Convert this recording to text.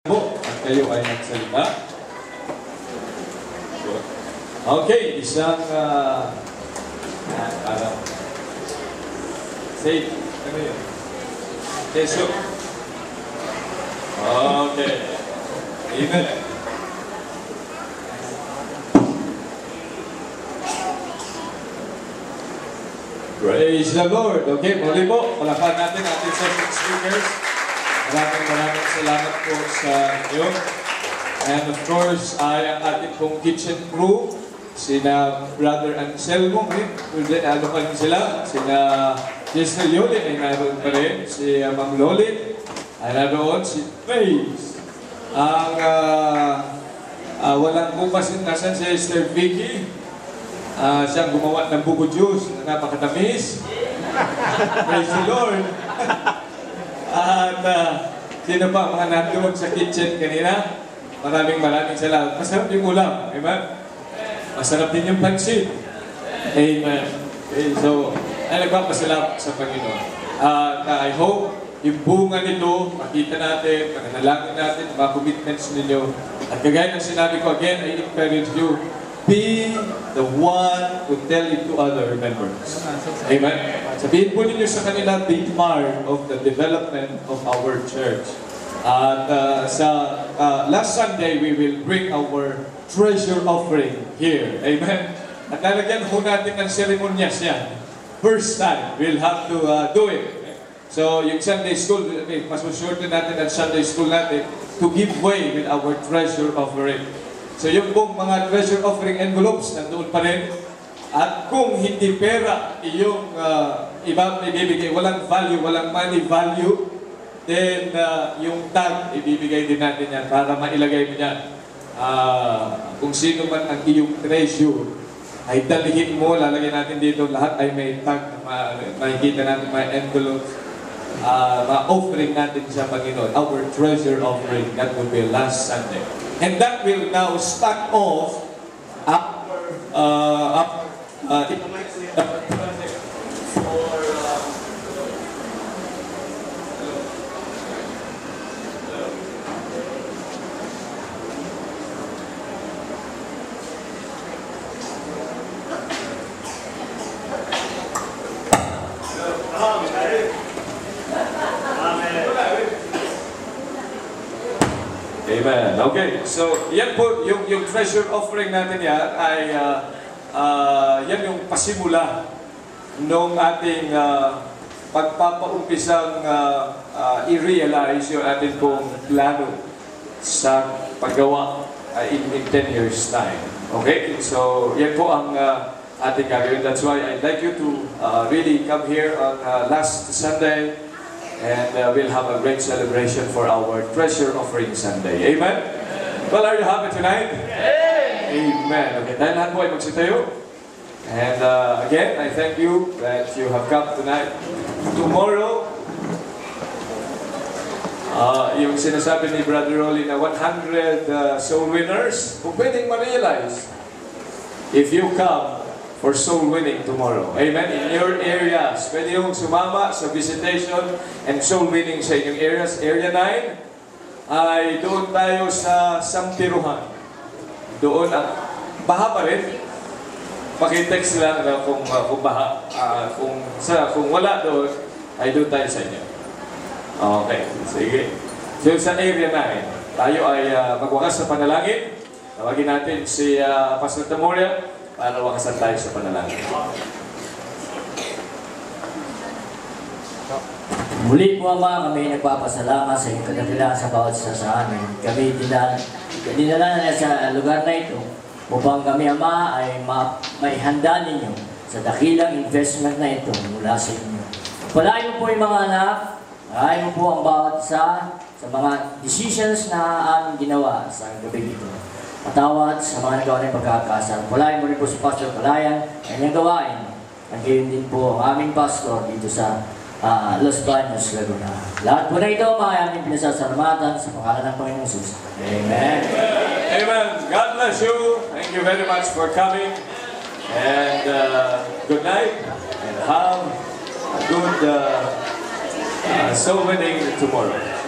po at kayo ay nagsalita. Okay, isang safe. Ano yun? Teso. Okay. Amen. Praise the Lord. Okay, muli po, palakpan natin ating session speakers. Maraming salamat po sa inyo. And of course, ay ang ating pong kitchen crew, sina Brother Anselmo, ano pa rin sila, sina Sister Yolin ay naroon pa rin, si Ma'am Lolin ay naroon, si Faith. Ang walang bukas, nasan si Sister Vicky, siyang gumawa ng buko juice na napakatamis. Praise the Lord. At sino pa mga nandoon sa kitchen kanina? Maraming salamat. Masarap yung ulam. Amen? Masarap din yung pansit. Amen. Okay, so, ay nagpapasalamat sa Panginoon. I hope yung bunga nito, makita natin, mananalangin natin, mga commitments ninyo. At kagaya ng sinabi ko again, I encourage you, be the one to tell it to other members. Amen? Sabihin po ninyo sa kanila, be part of the development of our church. At last Sunday, we will bring our treasure offering here. Amen? At lalagyan po natin ng seremonyas yan. First time, we'll have to do it. So, yung Sunday school, mas masurte natin ang Sunday school natin to give way with our treasure offering. So yung pong mga treasure offering envelopes nandoon pa rin. At kung hindi pera yung ibibigay, walang value, walang money value, then yung tag, ibibigay din natin yan para mailagay mo yan. Kung sino man ang iyong treasure, ay dalhin mo, lalagyan natin dito, lahat ay may tag, makikita natin may envelopes, ma-offering natin sa Panginoon, our treasure offering, that will be last Sunday. And that will now start off Amen. Okay, so yan po, yung treasure offering natin yan ay yan yung pasimula nung ating pagpapaumpisang i-realize yung ating pong plano sa paggawa in 10 years time. Okay, so yan po ang ating gagawin. That's why I'd like you to really come here on last Sunday. And we'll have a great celebration for our Treasure Offering Sunday. Amen? Well, are you happy tonight? Amen. Okay, tayo lahat po ay magsitayo. And again, I thank you that you have come tonight. Tomorrow, yung sinasabi ni Brother Rolly na 100 soul winners, kung pwedeng ma-realize, if you come for soul winning tomorrow. Amen? In your areas, pwede yung sumama sa visitation and soul winning sa inyong areas. Area 9, ay doon tayo sa Sampiruhan. Doon, baha pa rin. Pakitext lang kung baha. Kung wala doon, ay doon tayo sa inyo. Okay, sige. So sa area 9, tayo ay magwakas sa panalangin. Tawagin natin si Pastor Tamoria para wakasan tayo sa panalangin. Muli po Ama, kami nagpapasalamat sa inyong kadakilaan sa bawat isa sa amin. Kami dinala na sa lugar na ito upang kami Ama ay maihanda ninyo sa dakilang investment na ito mula sa inyo. Palayo po yung mga anak, palayo po ang bawat isa sa mga decisions na aming ginawa sa gabi ito. Patawad sa mga nagawa ng pagkakasal. Palayan mo rin po si Pastor Kalayan, kanyang gawain. At gayon din po ang aming pastor dito sa Los Baños, Laguna. Lahat po na ito, mga aming pinasasalamatan sa pangalan ng Panginoong Jesus. Amen. Amen. God bless you. Thank you very much for coming. And good night. And have a good soul winning tomorrow.